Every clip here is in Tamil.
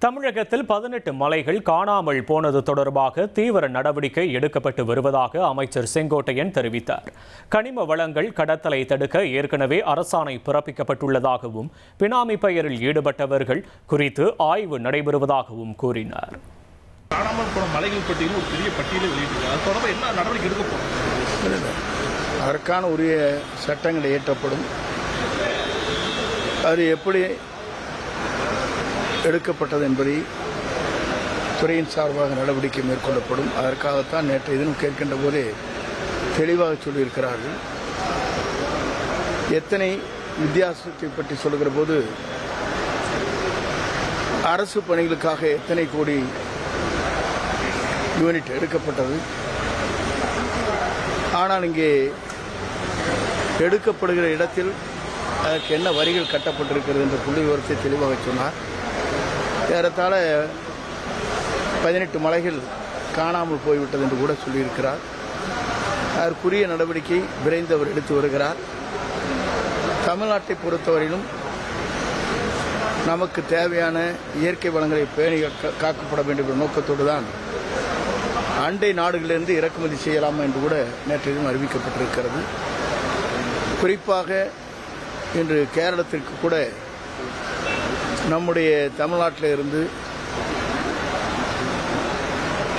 தமிழகத்தில் 18 மலைகள் காணாமல் போனது தொடர்பாக தீவிர நடவடிக்கை எடுக்கப்பட்டு வருவதாக அமைச்சர் செங்கோட்டையன் தெரிவித்தார். கனிம வளங்கள் கடத்தலை தடுக்க ஏற்கனவே அரசாணை பிறப்பிக்கப்பட்டுள்ளதாகவும் பினாமி பெயரில் ஈடுபட்டவர்கள் குறித்து ஆய்வு நடைபெறுவதாகவும் கூறினார். காணாமல் போன மலைகள் பட்டியலில் ஒரு பெரிய பட்டியலை வெளியிட்டிருக்காங்க. அது தொடர்பாக என்ன நடவடிக்கை எடுக்க போறோம்? அதற்கான உரிய சட்டங்கள் இயற்றப்படும். அது எப்படி எடுக்கப்பட்டது என்பதை துறையின் சார்பாக நடவடிக்கை மேற்கொள்ளப்படும். அதற்காகத்தான் நேற்றைய தினம் கேட்கின்ற போதே தெளிவாக சொல்லியிருக்கிறார்கள். எத்தனை வித்தியாசத்தை பற்றி சொல்லுகிற போது அரசு பணிகளுக்காக எத்தனை கோடி யூனிட் எடுக்கப்பட்டது, ஆனால் இங்கே எடுக்கப்படுகிற இடத்தில் அதற்கு என்ன வரிகள் கட்டப்பட்டிருக்கிறது என்ற புள்ளி விவரத்தை தெளிவாக சொன்னார். ஏறத்தாழ 18 மலைகள் காணாமல் போய்விட்டது என்று கூட சொல்லியிருக்கிறார். அதற்குரிய நடவடிக்கை விரைந்து அவர் எடுத்து வருகிறார். தமிழ்நாட்டை பொறுத்தவரையிலும் நமக்கு தேவையான இயற்கை வளங்களை பேணி காக்கப்பட வேண்டும் என்ற நோக்கத்தோடு தான் அண்டை நாடுகளிலிருந்து இறக்குமதி செய்யலாமா என்று கூட நேற்றையும் அறிவிக்கப்பட்டிருக்கிறது. குறிப்பாக இன்று கேரளத்திற்கு கூட நம்முடைய தமிழ்நாட்டில் இருந்து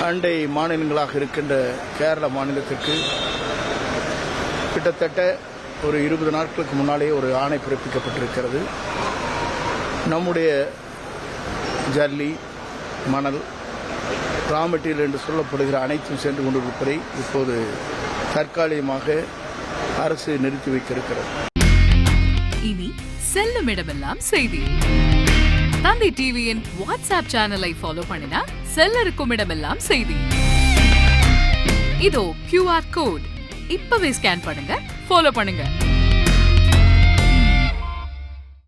அண்டை மாநிலங்களாக இருக்கின்ற கேரள மாநிலத்திற்கு கிட்டத்தட்ட ஒரு 20 நாட்களுக்கு முன்னாலேயே ஒரு ஆணை பிறப்பிக்கப்பட்டிருக்கிறது. நம்முடைய ஜல்லி, மணல், ரா மெட்டீரியல் என்று சொல்லப்படுகிற அனைத்தும் சென்று கொண்டிருப்பதை இப்போது தற்காலிகமாக அரசு நிறுத்தி வைத்திருக்கிறது. இனி செல்லும் இடமெல்லாம் செய்தி. தந்தி டிவியின் வாட்ஸ்அப் சேனலை ஃபாலோ பண்ணினா செல்ல இருக்கும் இடமெல்லாம் செய்தி. இதோ QR கோட் இப்பவே ஸ்கேன் பண்ணுங்க, ஃபாலோ பண்ணுங்க.